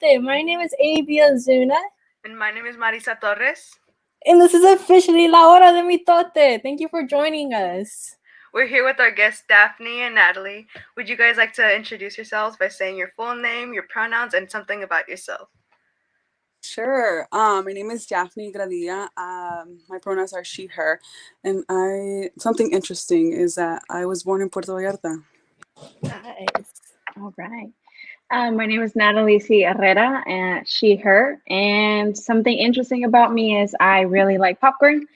Mitote. My name is A.B. Ozuna. And my name is Marissa Torres. And this is officially La Hora del Mitote. Thank you for joining us. We're here with our guests Dafne and Natalie. Would you guys like to introduce yourselves by saying your full name, your pronouns, and something about yourself? Sure. My name is Dafne Gradilla. My pronouns are she, her. And something interesting is that I was born in Puerto Vallarta. Nice. All right. My name is Natalie Herrera, and she, her. And something interesting about me is I really like popcorn,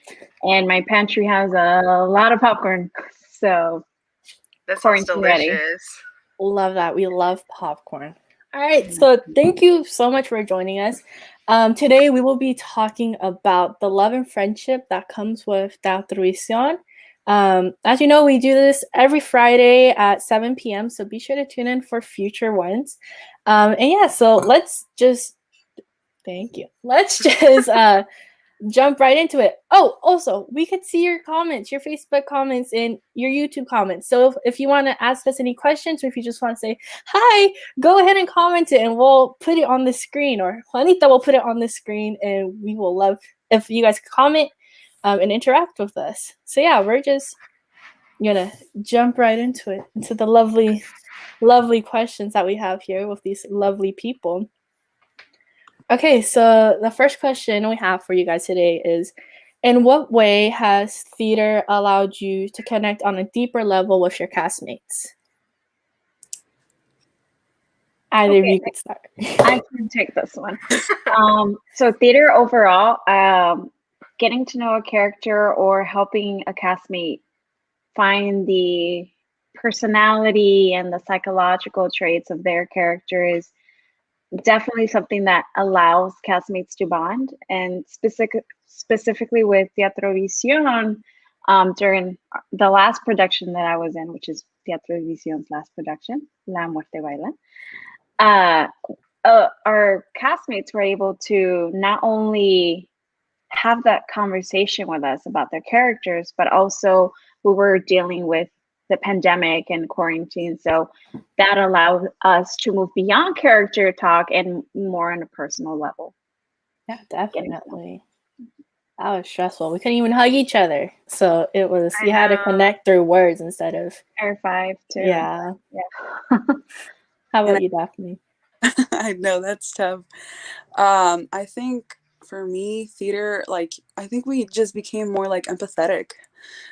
and my pantry has a lot of popcorn. So that sounds delicious. Ready. Love that. We love popcorn. All right. So thank you so much for joining us. Today we will be talking about the love and friendship that comes with Atrovision. As you know, we do this every Friday at 7 p.m. So be sure to tune in for future ones. So let's just jump right into it. Oh, also, we could see your comments, your Facebook comments, and your YouTube comments. So if you want to ask us any questions, or if you just want to say hi, go ahead and comment it, and we'll put it on the screen, or Juanita will put it on the screen, and we will love if you guys comment and interact with us. So yeah, we're just gonna jump right into it, into the lovely, lovely questions that we have here with these lovely people. Okay, so the first question we have for you guys today is, in what way has theater allowed you to connect on a deeper level with your castmates? Either of you could start. I can take this one. So theater overall, getting to know a character or helping a castmate find the personality and the psychological traits of their character is definitely something that allows castmates to bond. And specifically with Atrovision, during the last production that I was in, which is Atrovision's last production, La Muerte Baila, our castmates were able to not only have that conversation with us about their characters, but also we were dealing with the pandemic and quarantine. So that allowed us to move beyond character talk and more on a personal level. Yeah, definitely. That was stressful. We couldn't even hug each other. So it was, you had to connect through words instead of Air 5 too. Yeah. How about you, Dafne? I know that's tough. I think for me, theater, I think we just became more empathetic.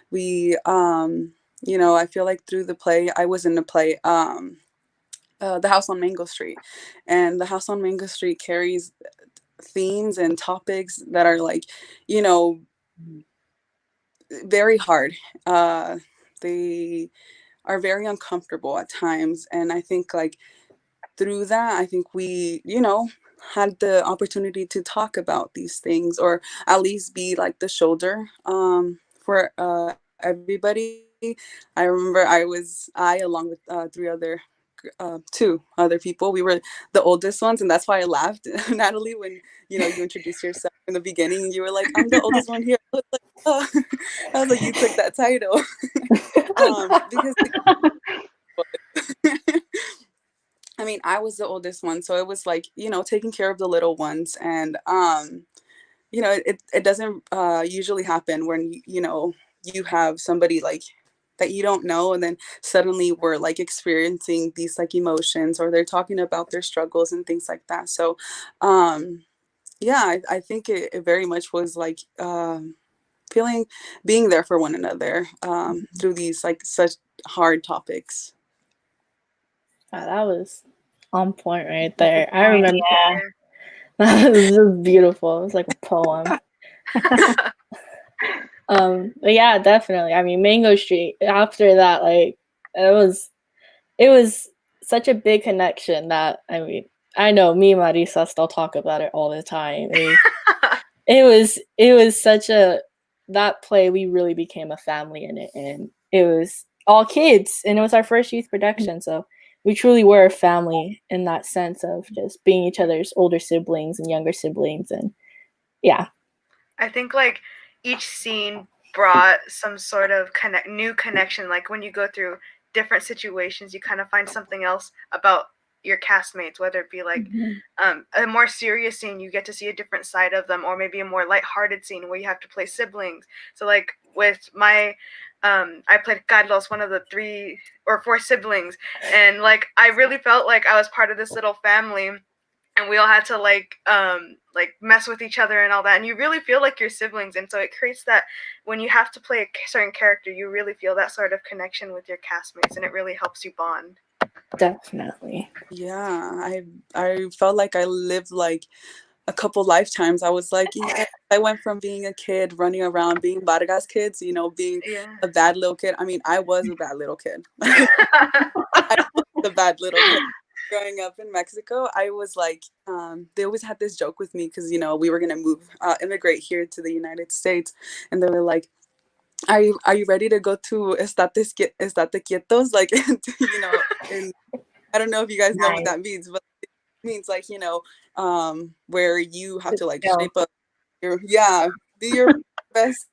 We, I feel like through the play, I was in the play, The House on Mango Street. And The House on Mango Street carries themes and topics that are very hard. They are very uncomfortable at times. And I think through that, I think we, had the opportunity to talk about these things, or at least be the shoulder for everybody. I remember I along with two other people, we were the oldest ones, and that's why I laughed, Natalie, when you introduced yourself in the beginning. You were like, "I'm the oldest one here." I was like, "You took that title," because. I mean, I was the oldest one, so it was taking care of the little ones, and it doesn't usually happen when you have somebody that you don't know, and then suddenly we're experiencing these emotions, or they're talking about their struggles and things like that. So I think it very much was being there for one another through these such hard topics. That was on point right there. I remember. Yeah. That was just beautiful. It was like a poem. But yeah, definitely. I mean, Mango Street, after that, it was such a big connection that, I mean, I know me and Marissa still talk about it all the time. It was such that play, we really became a family in it, and it was all kids, and it was our first youth production, so we truly were a family in that sense of just being each other's older siblings and younger siblings. And yeah. I think each scene brought some sort of new connection. When you go through different situations, you kind of find something else about your castmates, whether it be like Mhm. a more serious scene, you get to see a different side of them, or maybe a more lighthearted scene where you have to play siblings. So like with my I played Carlos, one of the 3 or 4 siblings, and like I really felt like I was part of this little family, and we all had to like mess with each other and all that, and you really feel like you're siblings. And so it creates that when you have to play a certain character, you really feel that sort of connection with your castmates, and it really helps you bond. Definitely. Yeah, I felt like I lived like a couple lifetimes. I was like, yeah, I went from being a kid running around, being Vargas kids, you know, being Yeah. a bad little kid. I mean, I was a bad little kid. I was the bad little kid. Growing up in Mexico, I was like, they always had this joke with me because, you know, we were going to immigrate here to the United States. And they were like, are you ready to go to estate quietos? Like, you know, and I don't know if you guys know what Nice. that means, but it means like, you know, where you have to like Chill. shape up be your best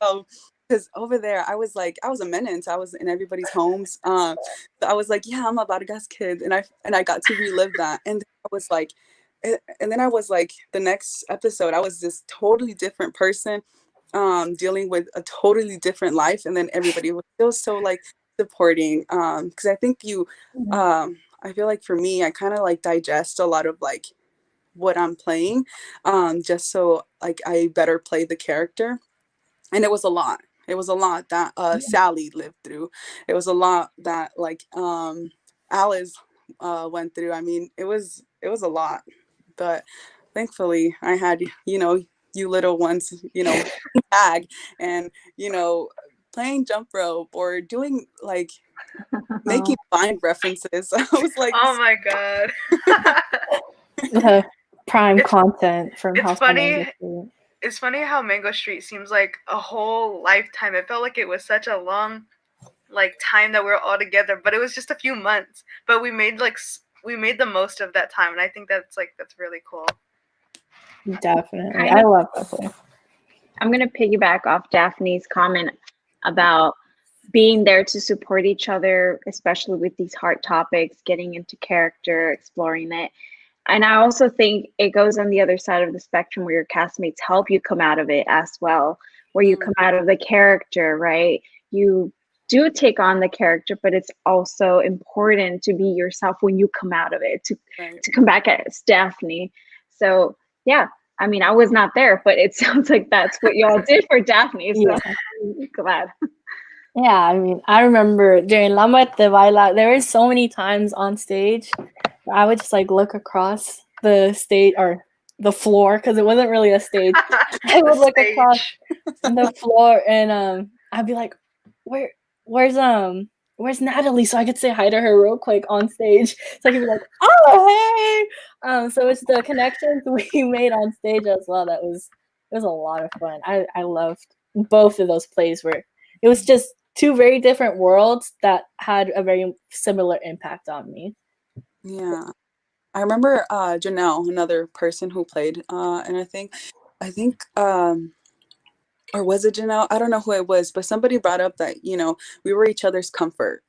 self. Because over there, I was a menace. I was in everybody's homes. So I was like, yeah, I'm a Vargas kid, and I got to relive that. And I was like, and then I was like, the next episode, I was this totally different person, dealing with a totally different life, and then everybody was still so like supporting. Because I think I feel like for me, I kind of like digest a lot of like what I'm playing, just so like I better play the character. And it was a lot. It was a lot that Sally lived through. It was a lot that like Alice went through. I mean, it was a lot, but thankfully I had, you know, you little ones, you know, tag and, you know, playing jump rope or doing like making Vine references. I was like, Oh my god. Prime It's- content from it's House funny. Street. It's funny how Mango Street seems like a whole lifetime. It felt like it was such a long like time that we were all together, but it was just a few months. But we made the most of that time, and I think that's really cool. Definitely. Kind I of- love that play. I'm going to piggyback off Daphne's comment about being there to support each other, especially with these hard topics, getting into character, exploring it. And I also think it goes on the other side of the spectrum where your castmates help you come out of it as well, where you come out of the character, right? You do take on the character, but it's also important to be yourself when you come out of it, to come back as Daphne. So yeah, I mean, I was not there, but it sounds like that's what y'all did for Daphne. So Yeah. I'm glad. Yeah, I mean, I remember during La Muerte Baila, there were so many times on stage where I would just like look across the stage or the floor because it wasn't really a stage. I would look across the floor and I'd be like, where's Natalie? So I could say hi to her real quick on stage. So I could be like, oh hey. So it's the connections we made on stage as well. It was a lot of fun. I loved both of those plays where it was just 2 very different worlds that had a very similar impact on me. Yeah. I remember Janelle, another person who played, and I think or was it Janelle? I don't know who it was, but somebody brought up that, you know, we were each other's comfort.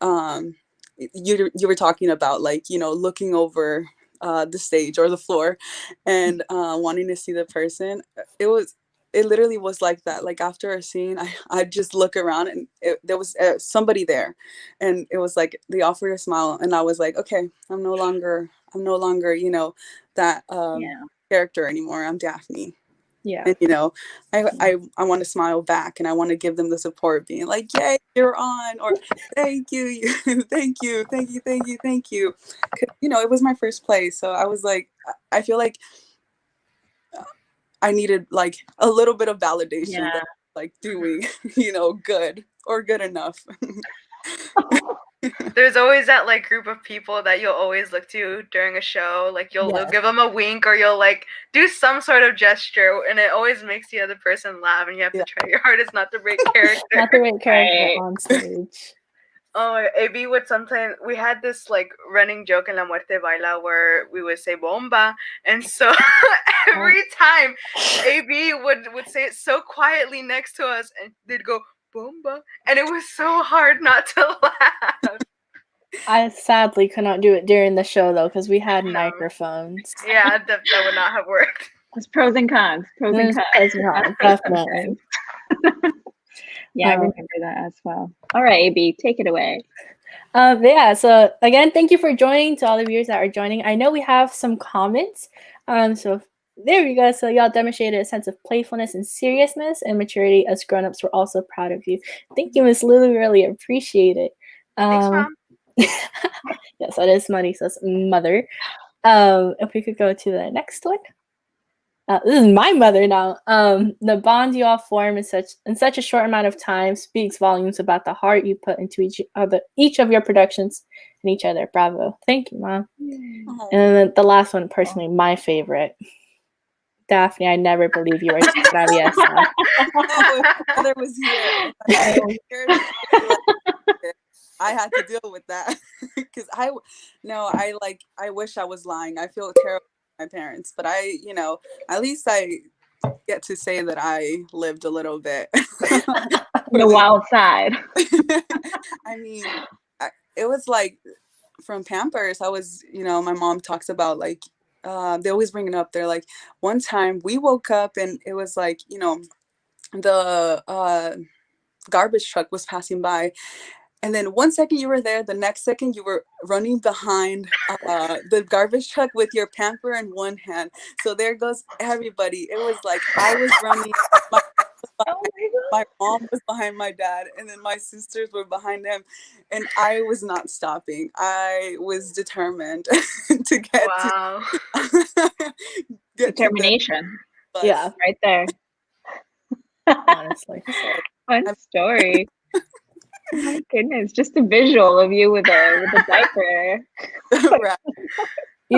You were talking about like, you know, looking over the stage or the floor and wanting to see the person. It literally was like that. Like after a scene, I just look around and there was somebody there, and it was like they offered a smile, and I was like, okay, I'm no longer, you know, that character anymore. I'm Daphne. Yeah. And you know, I want to smile back, and I want to give them the support, being like, "Yay, you're on!" or "Thank you, thank you, thank you, thank you, thank you." 'Cause, you know, it was my first play, so I was like, I feel like I needed like a little bit of validation that like doing, you know, good or good enough. There's always that like group of people that you'll always look to during a show. Like you'll give them a wink, or you'll like do some sort of gesture, and it always makes the other person laugh, and you have to try your hardest not to break character. Not the right character on stage. Oh, AB would sometimes, we had this like running joke in La Muerte Baila where we would say bomba, and so every time AB would say it so quietly next to us, and they'd go bomba, and it was so hard not to laugh. I sadly could not do it during the show though, because we had No. microphones. Yeah, that would not have worked. There's pros and cons. Pros and There's cons. pros and cons, definitely. Yeah, I remember that as well. All right, AB, take it away. But yeah, so again, thank you for joining. To all the viewers that are joining, I know we have some comments. So there we go. So y'all demonstrated a sense of playfulness and seriousness and maturity. As grown-ups, we're also proud of you. Thank you, Miss Lulu. Really appreciate it. Thanks, Mom. Yes, that is Marissa's mother. If we could go to the next one. This is my mother now. The bond you all form in such a short amount of time speaks volumes about the heart you put into each of your productions and each other. Bravo. Thank you, Mom. Oh. And then the last one, personally, my favorite. Daphne, I never believed you were traviesa. Mother was here. I had to deal with that because I wish I was lying. I feel terrible for my parents, but at least I get to say that I lived a little bit. The wild side. I mean, it was like from Pampers. I was, my mom talks about like, they always bring it up. They're like, one time we woke up and it was like, the garbage truck was passing by. And then 1 second you were there, the next second you were running behind the garbage truck with your pamper in one hand. So there goes everybody. It was like I was running. My mom was behind my dad, and then my sisters were behind him, and I was not stopping. I was determined to get Wow. Determination. Yeah, right there. honestly. Fun story. Oh my goodness, just a visual of you with a diaper. Right.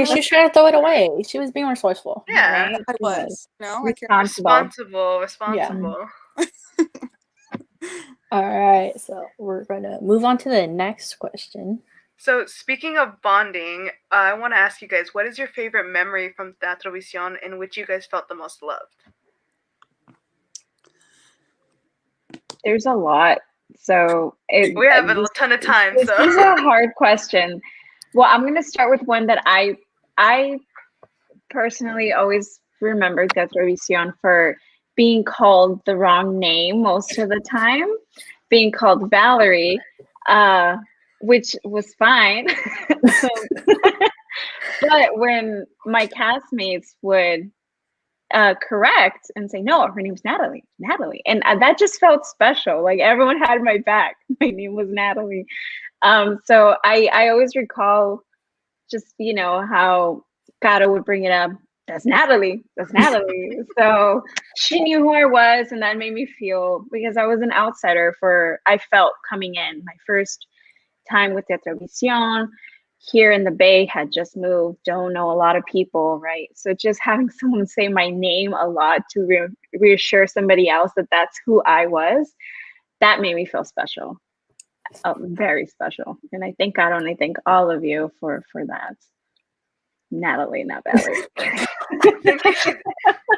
She was trying to throw it away. She was being resourceful. Yeah. Right? I was. Responsible. Responsible. All right, so we're going to move on to the next question. So speaking of bonding, I want to ask you guys, what is your favorite memory from Atrovision in which you guys felt the most loved? There's a lot. So We have a ton of time. This is a hard question. Well, I'm going to start with one that I personally always remember Atrovision for being called the wrong name most of the time, being called Valerie, which was fine. But when my castmates would correct and say, no, her name's Natalie, and that just felt special. Like everyone had my back. My name was Natalie. So I always recall just how Caro would bring it up. That's Natalie. So she knew who I was, and that made me feel, because I was an outsider I felt coming in my first time with Atrovision. Here in the Bay, had just moved, don't know a lot of people, right? So just having someone say my name a lot to reassure somebody else that that's who I was, that made me feel special, very special. And I thank God and I thank all of you for that. Natalie, not Valerie.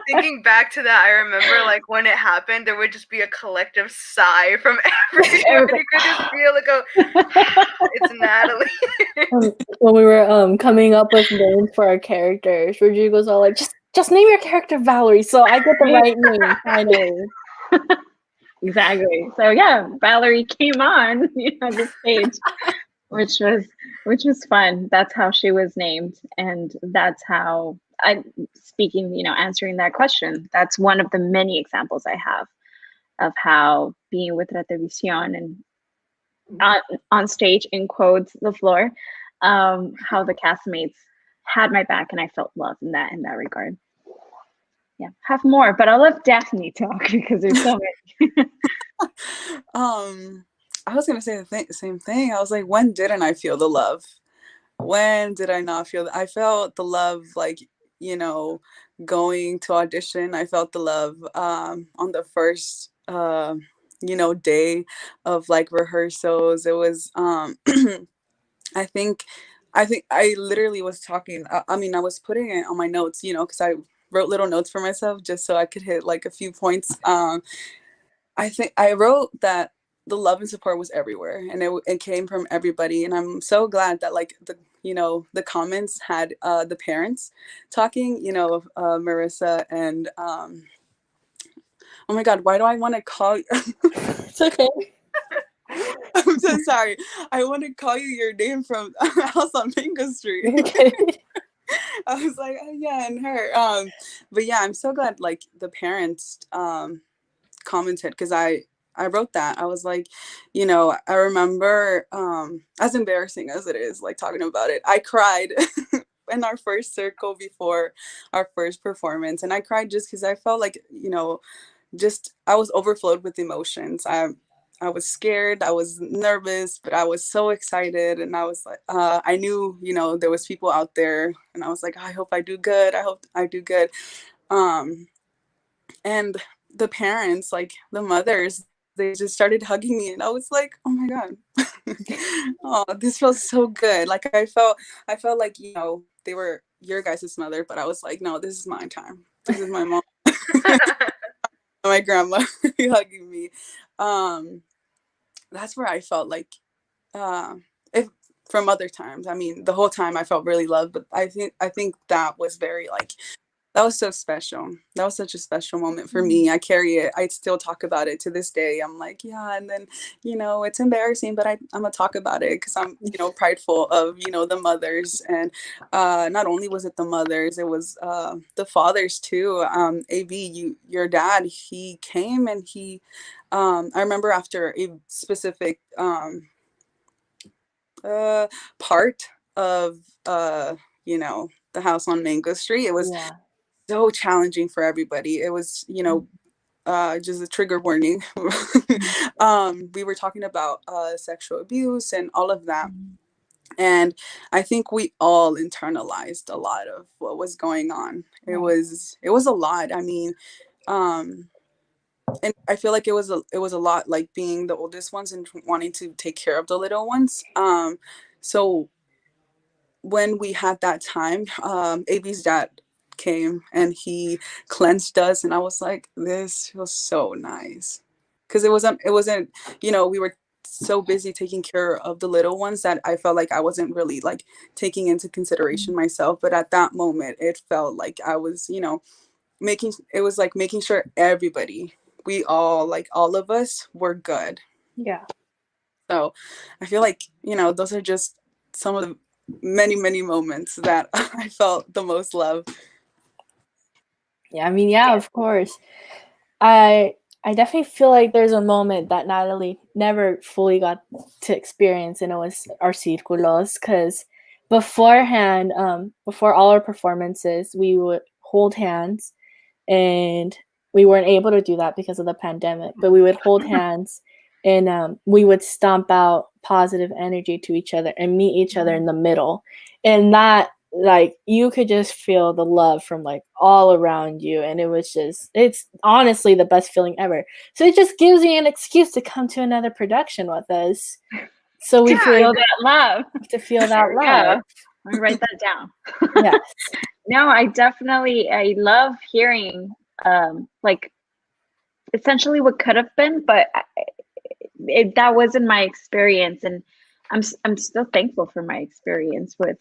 Thinking back to that, I remember like when it happened, there would just be a collective sigh from everyone. You could just feel like, it's Natalie. When we were coming up with names for our characters, Rodrigo's all like, just name your character Valerie, so I get the right name, finally. Exactly. So yeah, Valerie came on the stage, which was fun. That's how she was named, and that's how answering that question. That's one of the many examples I have of how being with Atrovision and on stage, in quotes, the floor, how the castmates had my back and I felt love in that regard. Yeah, have more, but I'll let Daphne talk because there's so many. I was gonna say the same thing. I was like, when didn't I feel the love? When did I not feel I felt the love, like, going to audition. I felt the love on the first day of like rehearsals. It was I think I literally was talking, I was putting it on my notes, because I wrote little notes for myself just so I could hit like a few points. I think I wrote that the love and support was everywhere, and it came from everybody. And I'm so glad that like the comments had the parents talking, Marissa and oh my God, why do I want to call you? It's okay. I'm so sorry. I want to call you your name from House on Mango Street. Okay. I was like, oh yeah, and her. But yeah, I'm so glad like the parents commented, because I wrote that. I was like, I remember, as embarrassing as it is, like talking about it, I cried in our first circle before our first performance, and I cried just because I felt like, just I was overflowed with emotions. I was scared, I was nervous, but I was so excited, and I was like, I knew, there was people out there, and I was like, I hope I do good. I hope I do good. And the parents, like the mothers, they just started hugging me, and I was like, oh my God, oh, this feels so good. Like I felt like, they were your guys' mother, but I was like, no, this is my time. This is my mom, my grandma hugging me. That's where I felt like, if from other times, I mean, the whole time I felt really loved, but I think that was very like, that was so special. That was such a special moment for me. I carry it. I still talk about it to this day. I'm like, yeah. And then, it's embarrassing, but I'm going to talk about it because I'm, prideful of, the mothers. And not only was it the mothers, it was the fathers too. AB, your dad, he came and he, I remember after a specific part of, the house on Mango Street, it was so challenging for everybody. It was, just a trigger warning. We were talking about sexual abuse and all of that. And I think we all internalized a lot of what was going on. It was a lot. I mean, and I feel like it was a lot, like being the oldest ones and wanting to take care of the little ones. So when we had that time, AB's dad came and he cleansed us, and I was like, this feels so nice, because it wasn't we were so busy taking care of the little ones that I felt like I wasn't really like taking into consideration myself. But at that moment it felt like I was making sure everybody, we all, like all of us, were good. So I feel like those are just some of the many moments that I felt the most love. I mean, of course. I definitely feel like there's a moment that Natalie never fully got to experience, and it was our círculos, because beforehand, before all our performances, we would hold hands, and we weren't able to do that because of the pandemic, but we would hold hands, and we would stomp out positive energy to each other and meet each other in the middle. And that, like, you could just feel the love from like all around you, and it's honestly the best feeling ever. So it just gives me an excuse to come to another production with us, so we feel that love. To feel that love. I'm gonna write that down. Yes. No, I love hearing like essentially what could have been, but that wasn't my experience, and I'm still thankful for my experience with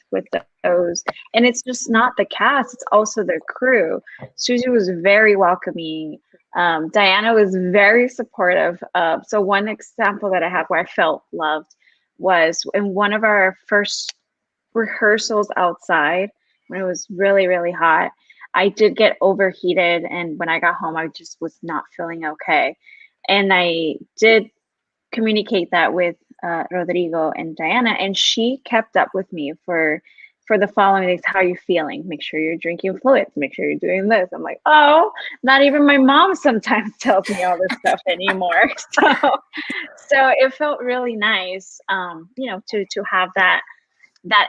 those. And it's just not the cast, it's also the crew. Susie was very welcoming. Diana was very supportive. So one example that I have where I felt loved was in one of our first rehearsals outside, when it was really, really hot. I did get overheated, and when I got home, I just was not feeling okay. And I did communicate that with Rodrigo and Diana, and she kept up with me for the following days. How are you feeling? Make sure you're drinking fluids. Make sure you're doing this. I'm like, oh, not even my mom sometimes tells me all this stuff anymore. So it felt really nice, to have that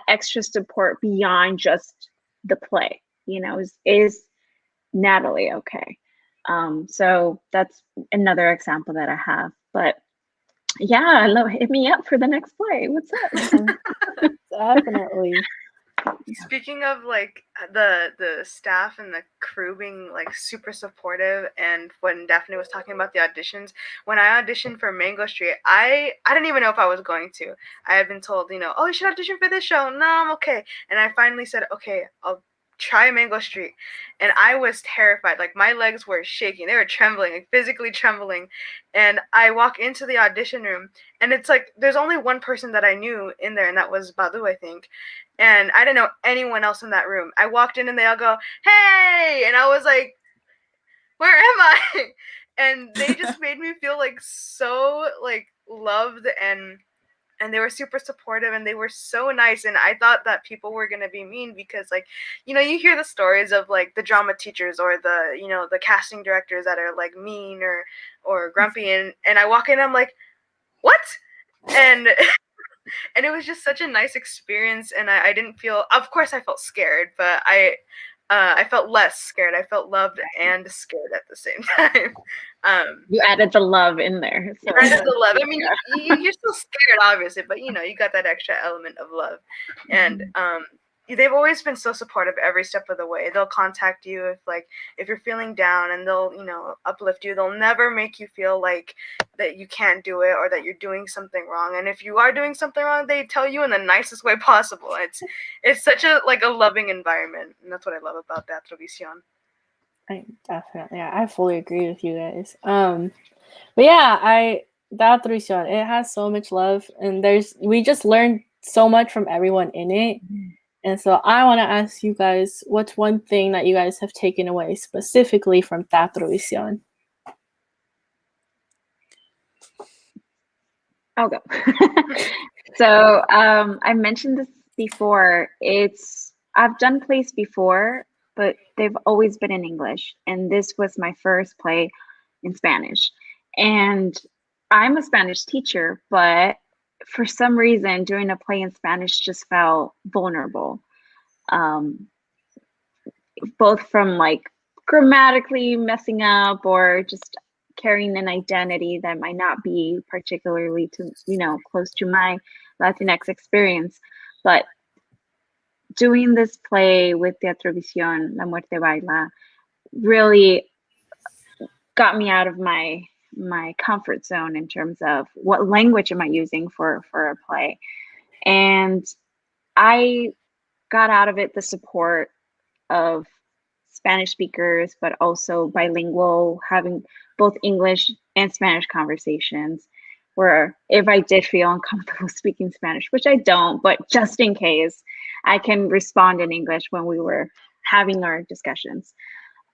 extra support beyond just the play. Is Natalie okay? So that's another example that I have. But yeah, hit me up for the next play. What's up? Definitely. Speaking of like the staff and the crew being like super supportive, and when Daphne was talking about the auditions, when I auditioned for Mango Street, I didn't even know if I was going to. I had been told, oh, you should audition for this show. No, I'm okay. And I finally said, okay, I'll try Mango Street. And I was terrified. Like, my legs were shaking. They were trembling, like physically trembling. And I walk into the audition room, and it's like there's only one person that I knew in there, and that was Badu, I think. And I didn't know anyone else in that room. I walked in and they all go, "Hey!" And I was like, "Where am I?" And they just made me feel like so like loved, and they were super supportive, and they were so nice. And I thought that people were gonna be mean because, like, you hear the stories of like the drama teachers or the the casting directors that are like mean or grumpy, and I walk in and I'm like, what? And and it was just such a nice experience, and I didn't feel, of course I felt scared, but I felt less scared. I felt loved and scared at the same time. You added the love in there. So. You added the love. I mean, you're still scared, obviously, but you got that extra element of love. And they've always been so supportive every step of the way. They'll contact you if you're feeling down, and they'll uplift you. They'll never make you feel like that you can't do it or that you're doing something wrong. And if you are doing something wrong, they tell you in the nicest way possible. It's such a loving environment, and that's what I love about Atrovision. I fully agree with you guys. But yeah, Atrovision, it has so much love, and we just learned so much from everyone in it. And so I want to ask you guys, what's one thing that you guys have taken away specifically from Atrovision? I'll go. So I mentioned this before. I've done plays before, but they've always been in English. And this was my first play in Spanish. And I'm a Spanish teacher, but for some reason, doing a play in Spanish just felt vulnerable. Both from like grammatically messing up or just carrying an identity that might not be particularly close to my Latinx experience. But doing this play with Theatrical, La Muerte Baila, really got me out of my comfort zone in terms of what language am I using for a play. And I got out of it the support of Spanish speakers, but also bilingual, having both English and Spanish conversations, where if I did feel uncomfortable speaking Spanish, which I don't, but just in case, I can respond in English when we were having our discussions.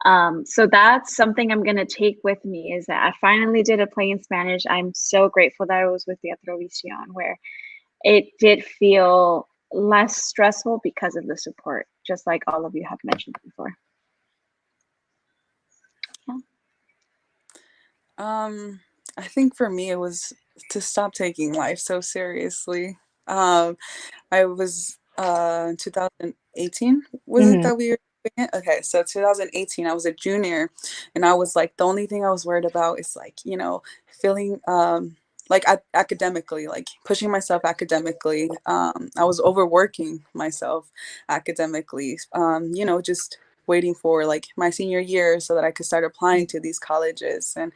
So that's something I'm going to take with me, is that I finally did a play in Spanish. I'm so grateful that I was with the Atrovision, where it did feel less stressful because of the support, just like all of you have mentioned before. I think for me, it was to stop taking life so seriously. I was 2018, was it that we were doing it? Okay, so 2018, I was a junior, and I was like, the only thing I was worried about is like, feeling like academically, like pushing myself academically. I was overworking myself academically, just waiting for like my senior year so that I could start applying to these colleges. And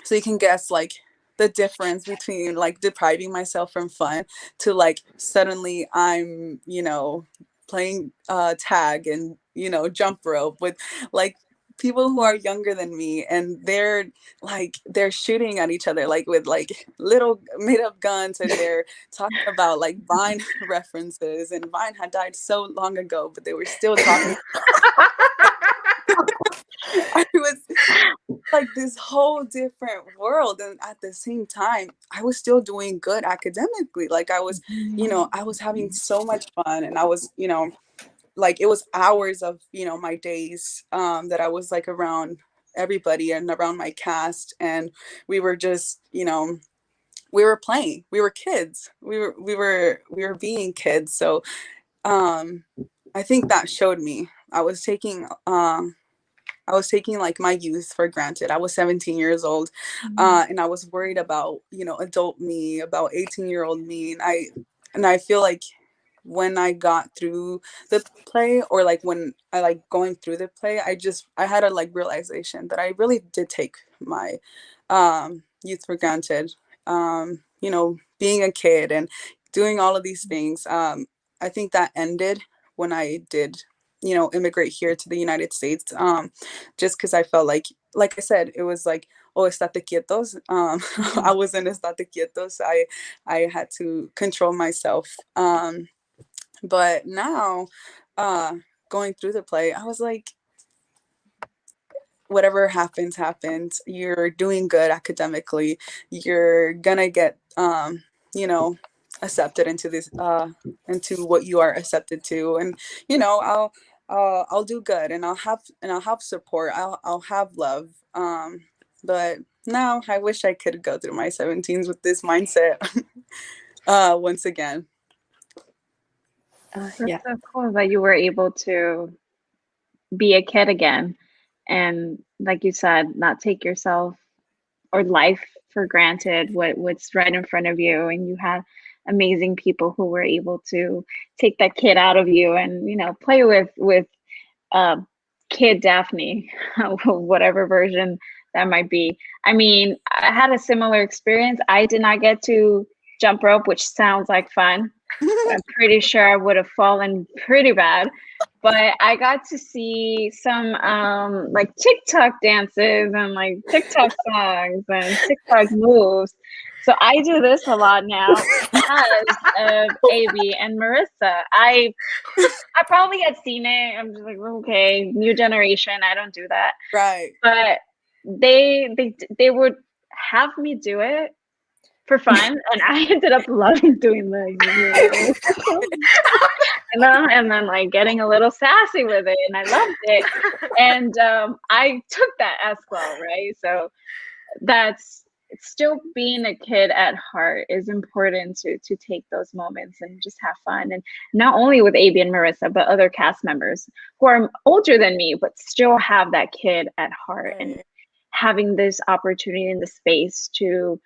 so you can guess like the difference between like depriving myself from fun to like suddenly I'm, playing tag and, jump rope with like people who are younger than me, and they're shooting at each other like with like little made up guns, and they're talking about like Vine references, and Vine had died so long ago, but they were still talking. I was like this whole different world, and at the same time I was still doing good academically. Like I was, I was having so much fun, and I was, like it was hours of my days that I was like around everybody and around my cast, and we were just we were playing, we were kids, we were being kids. So I think that showed me I was taking like my youth for granted. I was 17 years old, and I was worried about adult me, about 18-year-old me, and I feel like when I got through the play, or like when I like going through the play, I had a like realization that I really did take my youth for granted. You know, being a kid and doing all of these things. I think that ended when I did, you know, immigrate here to the United States. Just because I felt like I said, it was like, oh, estate quietos. I was in estate quietos. I had to control myself. But now, going through the play, I was like, whatever happens, happens. You're doing good academically. You're gonna get, you know, accepted into this, into what you are accepted to, and you know, I'll do good, and I'll have support. I'll have love. But now I wish I could go through my 17s with this mindset, once again. That's Yeah. so cool that you were able to be a kid again, and like you said, not take yourself or life for granted, what's right in front of you, and you had amazing people who were able to take that kid out of you and, you know, play with uh, kid Dafne, whatever version that might be. I mean, I had a similar experience. I did not get to jump rope, which sounds like fun, but I'm pretty sure I would have fallen pretty bad. But I got to see some like TikTok dances and like TikTok songs and TikTok moves. So I do this a lot now because of AB and Marissa. I probably had seen it. I'm just like, okay, new generation. I don't do that. Right. But they would have me do it for fun, and I ended up loving doing the and then like getting a little sassy with it, and I loved it. And I took that as well, right? So that's still being a kid at heart is important to take those moments and just have fun. And not only with AB and Marissa, but other cast members who are older than me, but still have that kid at heart, and having this opportunity in the space to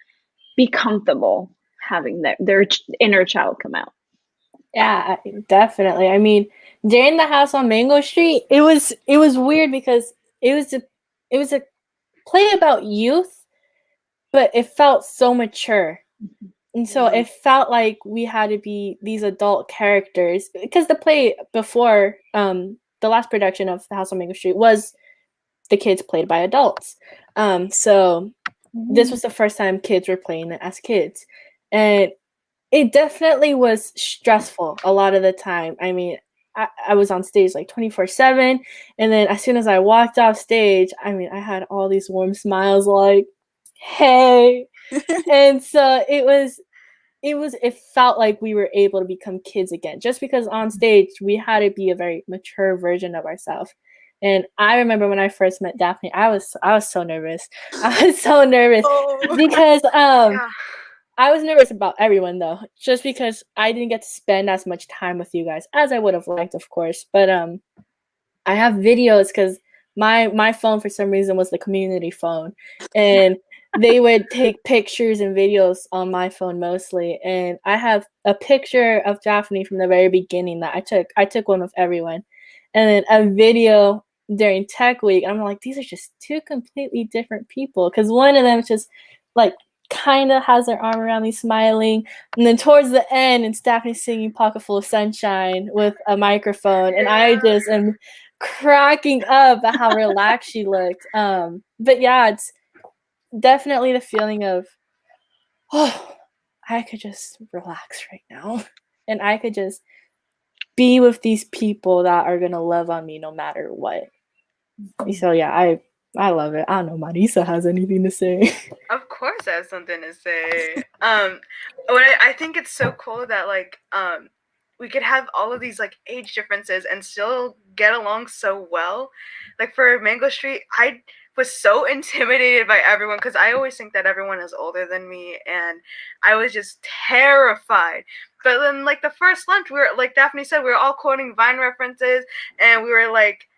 be comfortable having their inner child come out. Yeah, definitely. I mean, during the house on Mango Street, it was weird because it was a play about youth, but it felt so mature. And so it felt like we had to be these adult characters, because the play before, the last production of The House on Mango Street was the kids played by adults. So this was the first time kids were playing it as kids. And it definitely was stressful a lot of the time. I mean, I was on stage like 24/7. And then as soon as I walked off stage, I mean, I had all these warm smiles like, hey. And so it felt like we were able to become kids again, just because on stage we had to be a very mature version of ourselves. And I remember when I first met Dafne, I was so nervous. I was so nervous because I was nervous about everyone though, just because I didn't get to spend as much time with you guys as I would have liked, of course. But I have videos because my phone for some reason was the community phone, and they would take pictures and videos on my phone mostly. And I have a picture of Dafne from the very beginning that I took. I took one with everyone, and then a video during Tech Week. I'm like, these are just two completely different people, because one of them just like kind of has their arm around me smiling, and then towards the end it's Dafne singing Pocket Full of Sunshine with a microphone, and I just am cracking up at how relaxed she looked. But yeah, it's definitely the feeling of, oh, I could just relax right now, and I could just be with these people that are gonna love on me no matter what. So yeah, I love it. I don't know, Marissa has anything to say. Of course I have something to say. I think it's so cool that like we could have all of these like age differences and still get along so well. Like for Mango Street, I was so intimidated by everyone because I always think that everyone is older than me, and I was just terrified. But then like the first lunch, we were, like Dafne said, we were all quoting Vine references, and we were like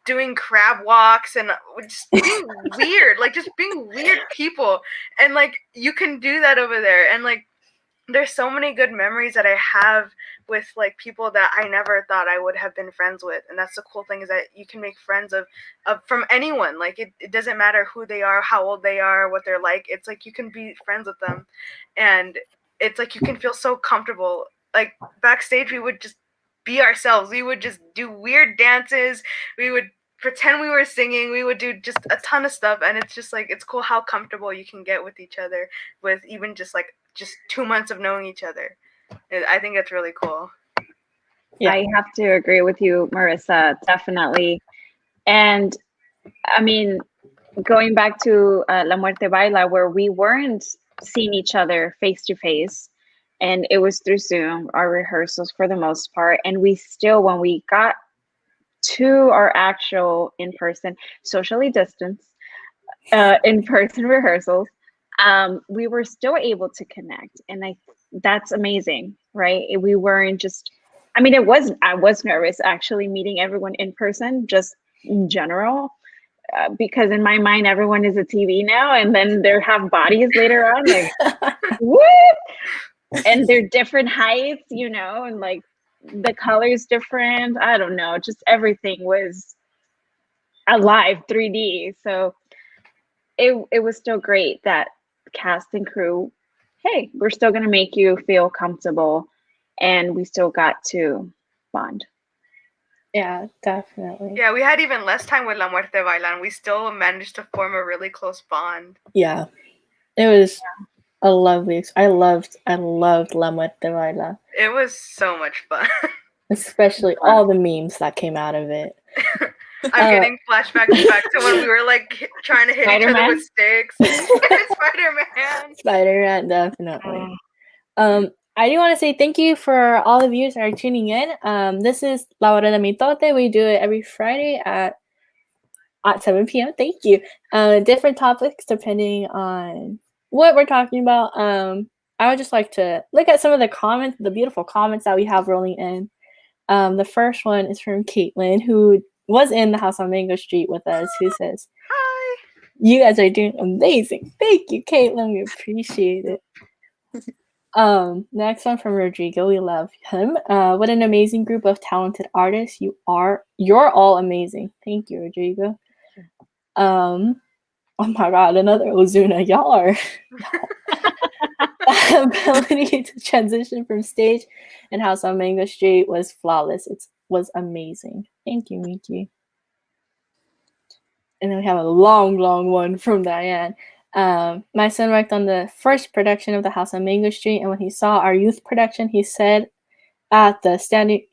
doing crab walks and just being weird, like just being weird people. And like you can do that over there, and like there's so many good memories that I have with like people that I never thought I would have been friends with. And that's the cool thing, is that you can make friends of from anyone. Like it doesn't matter who they are, how old they are, what they're like. It's like you can be friends with them, and it's like you can feel so comfortable. Like backstage, we would just be ourselves. We would just do weird dances. We would pretend we were singing. We would do just a ton of stuff, and it's just like it's cool how comfortable you can get with each other with even just 2 months of knowing each other. I think it's really cool. Yeah. I have to agree with you, Marissa, definitely. And I mean, going back to La Muerte Baila, where we weren't seeing each other face to face, and it was through Zoom, our rehearsals for the most part. And we still, when we got to our actual in-person, socially distanced, in-person rehearsals, we were still able to connect. And that's amazing, right? We weren't just, I mean, I was nervous actually meeting everyone in person, just in general, because in my mind, everyone is a TV now, and then they have bodies later on, like, what? And they're different heights, you know, and like the color's different. I don't know, just everything was alive, 3D. So it was still great that cast and crew, hey, we're still gonna make you feel comfortable, and we still got to bond. Yeah, definitely. Yeah, we had even less time with La Muerte Baila, and we still managed to form a really close bond. Yeah, it was a lovely. I loved La Muerte Baila. It was so much fun. Especially all the memes that came out of it. I'm getting flashbacks back to when we were like trying to hit each other with sticks. Spider-Man. Spider-Man, definitely. I do want to say thank you for all the viewers that are tuning in. This is La Hora del Mitote. We do it every Friday at 7 p.m. Thank you. Different topics depending on what we're talking about. I would just like to look at some of the comments, the beautiful comments that we have rolling in. The first one is from Caitlin, who was in the house on Mango Street with us, who says, "Hi, you guys are doing amazing. Thank you, Caitlin. We appreciate it." Next one from Rodrigo. We love him. What an amazing group of talented artists you are. You're all amazing. Thank you, Rodrigo. Oh my God, another Ozuna. Y'all are. The ability to transition from stage and house on Mango Street was flawless. It was amazing. Thank you, Miki. And then we have a long one from Diane. My son worked on the first production of the house on Mango Street, and when he saw our youth production, he said at the standing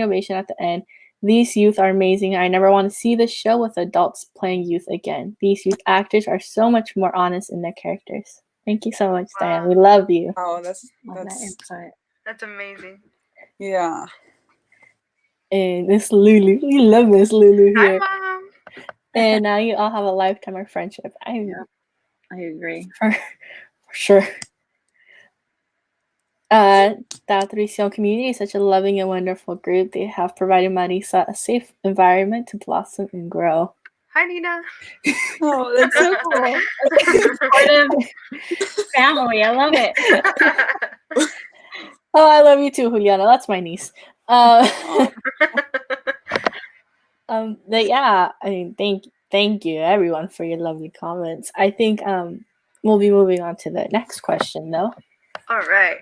ovation at the end, "These youth are amazing. I never want to see this show with adults playing youth again. These youth actors are so much more honest in their characters." Thank you so much, Diane. We love you. Oh, Love that input. that's amazing." Yeah. And Miss Lulu. We love Miss Lulu Hi, here. Mom. And now you all have a lifetime of friendship. I agree. For sure. The Atrovision community is such a loving and wonderful group. They have provided Marissa a safe environment to blossom and grow. Hi, Nina. Oh, that's so cool. Supportive family. I love it. Oh, I love you too, Juliana. That's my niece. But yeah, I mean, thank you everyone for your lovely comments. I think we'll be moving on to the next question though. All right.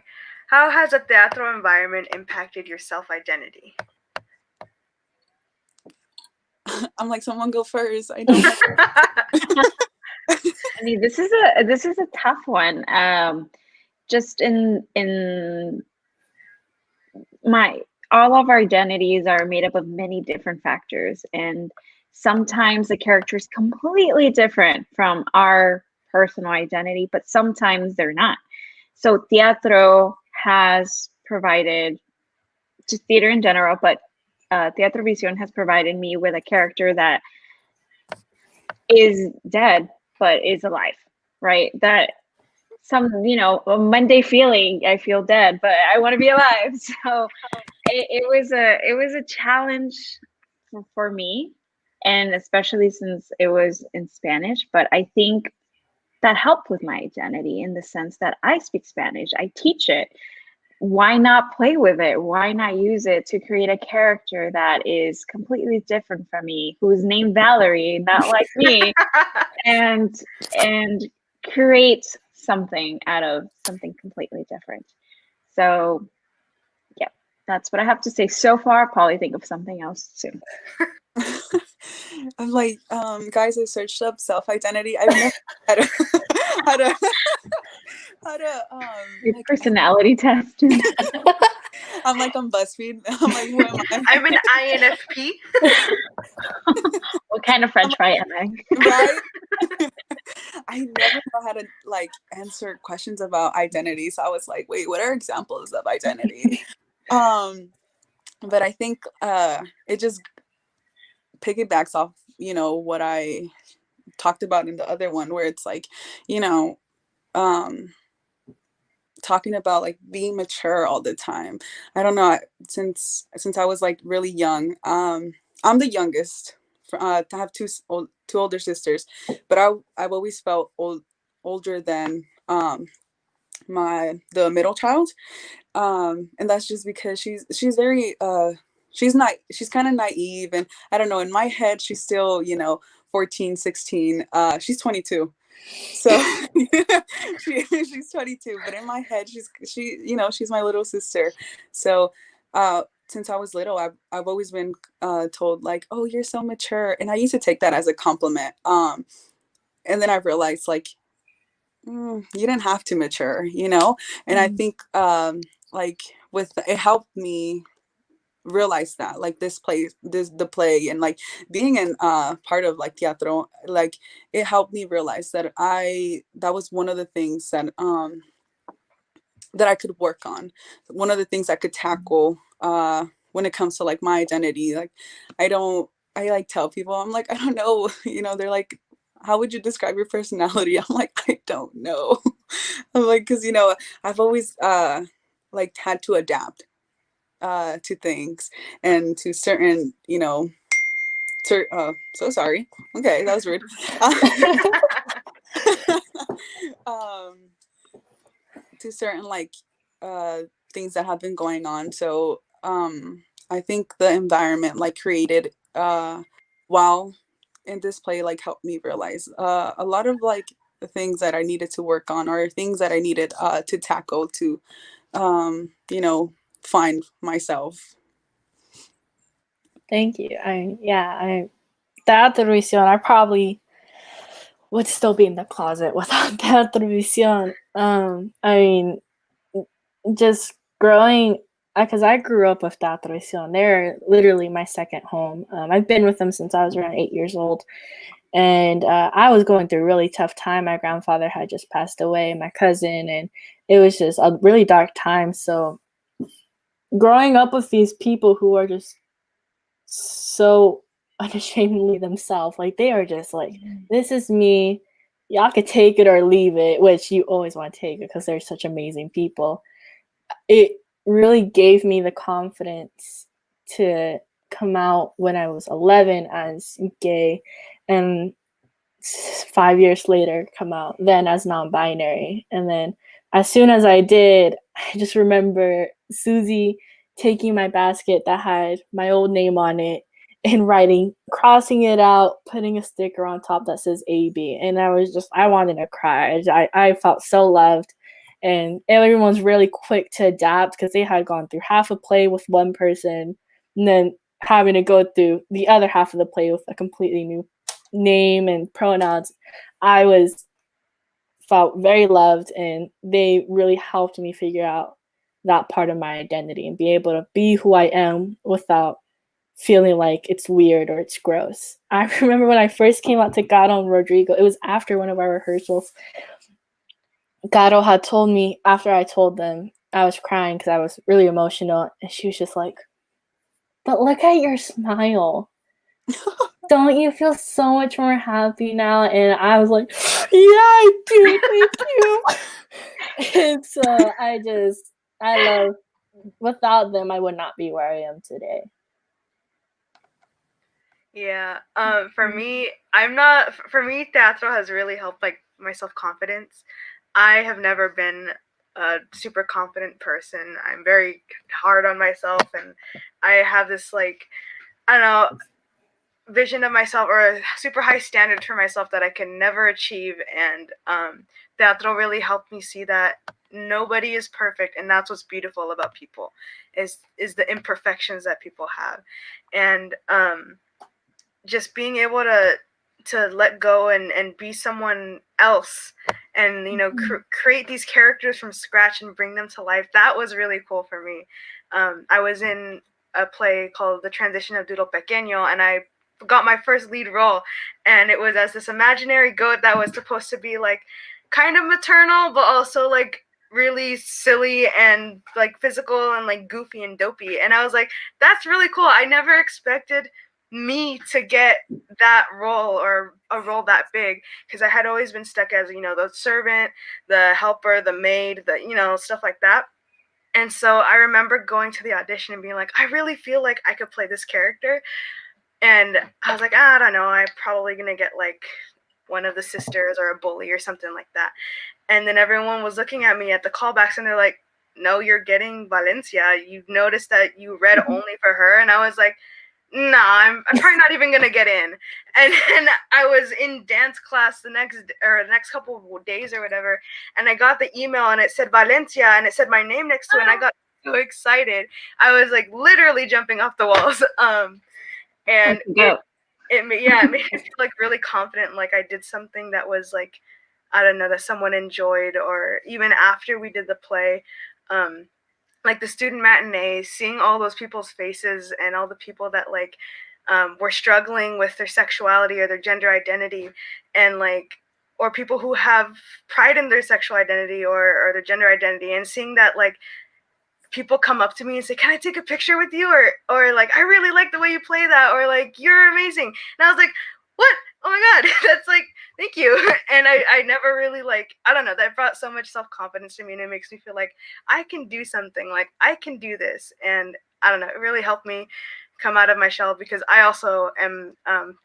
How has a theatrical environment impacted your self-identity? I'm like, someone go first. I don't I mean, this is a tough one. Just in all of our identities are made up of many different factors, and sometimes the character is completely different from our personal identity, but sometimes they're not. So teatro has provided, just theater in general, but Theatrovision has provided me with a character that is dead but is alive, right? That some, a Monday feeling, I feel dead, but I want to be alive. So it was a challenge for me, and especially since it was in Spanish. But I think that helped with my identity in the sense that I speak Spanish, I teach it. Why not play with it? Why not use it to create a character that is completely different from me, who's named Valerie, not like me, and create something out of something completely different. So yeah, that's what I have to say so far. I'll probably think of something else soon. I'm like, guys, I searched up self-identity. I've never had a, had a, had a Your like, personality test. I'm like on BuzzFeed. I'm like, who am I? I'm an INFP. What kind of French fry am I? Right? I never know how to like answer questions about identity. So I was like, wait, what are examples of identity? But I think it just piggybacks off, you know, what I talked about in the other one, where it's like, you know, talking about like being mature all the time. I don't know, since I was like really young. I'm the youngest. I have two older sisters, but I've always felt older than the middle child, and that's just because she's very she's kind of naive, and I don't know, in my head she's still, you know, 14, 16. She's 22. So she's 22, but in my head she you know, she's my little sister. So since I was little, I've always been told like, oh, you're so mature, and I used to take that as a compliment. And then I realized like, you didn't have to mature, you know. And I think like with it helped me realize that like the play and like being in part of like teatro, like it helped me realize that that was one of the things that that I could work on, one of the things I could tackle when it comes to like my identity. Like I like tell people, I'm like, I don't know, you know, they're like, how would you describe your personality? I'm like, I don't know. I'm like, because, you know, I've always like had to adapt to things and to certain, you know, so sorry. Okay, that was rude. um, to certain like things that have been going on. So I think the environment like created while in this play like helped me realize a lot of like the things that I needed to work on, or things that I needed to tackle to you know, find myself. Thank you. Atrovision, I probably would still be in the closet without Atrovision. I mean, just growing, because I grew up with Atrovision. They're literally my second home. I've been with them since I was around 8 years old. And I was going through a really tough time. My grandfather had just passed away, my cousin, and it was just a really dark time. So growing up with these people who are just so unashamedly themselves, like they are just like, this is me. Y'all could take it or leave it, which you always want to take it because they're such amazing people. It really gave me the confidence to come out when I was 11 as gay, and 5 years later come out then as non-binary. And then as soon as I did, I just remember Susie taking my basket that had my old name on it and crossing it out, putting a sticker on top that says AB. And I wanted to cry. I felt so loved. And everyone's really quick to adapt because they had gone through half a play with one person and then having to go through the other half of the play with a completely new name and pronouns. I felt very loved, and they really helped me figure out that part of my identity and be able to be who I am without feeling like it's weird or it's gross. I remember when I first came out to Gato and Rodrigo, it was after one of our rehearsals. Gato had told me, after I told them, I was crying because I was really emotional, and she was just like, but look at your smile. Don't you feel so much more happy now? And I was like, yeah, I do. Thank you. And so I love, without them, I would not be where I am today. Yeah. For me, teatro has really helped like my self-confidence. I have never been a super confident person. I'm very hard on myself, and I have this like, I don't know, vision of myself or a super high standard for myself that I can never achieve. And Teatro really helped me see that nobody is perfect, and that's what's beautiful about people is the imperfections that people have. And just being able to let go and be someone else, and create these characters from scratch and bring them to life, that was really cool for me. I was in a play called The Transition of Doodle Pequeño, and I got my first lead role, and it was as this imaginary goat that was supposed to be like kind of maternal but also like really silly and like physical and like goofy and dopey. And I was like, that's really cool. I never expected me to get that role or a role that big, because I had always been stuck as, the servant, the helper, the maid, the stuff like that. And so I remember going to the audition and being like, I really feel like I could play this character. And I was like, I don't know, I'm probably gonna get like one of the sisters or a bully or something like that. And then everyone was looking at me at the callbacks, and they're like, no, you're getting Valencia. You've noticed that you read only for her. And I was like, nah, I'm probably not even gonna get in. And then I was in dance class the next couple of days or whatever, and I got the email and it said Valencia and it said my name next to it, and I got so excited. I was like literally jumping off the walls. And it made me feel like really confident, like I did something that was like, I don't know, that someone enjoyed. Or even after we did the play, like the student matinee, seeing all those people's faces and all the people that like were struggling with their sexuality or their gender identity, and like, or people who have pride in their sexual identity or their gender identity, and seeing that like people come up to me and say, can I take a picture with you? Or like, I really like the way you play that, or like, you're amazing. And I was like, what? Oh my God, that's like, thank you. And I never really like, I don't know, that brought so much self-confidence to me, and it makes me feel like I can do something, like I can do this. And I don't know, it really helped me come out of my shell, because I also am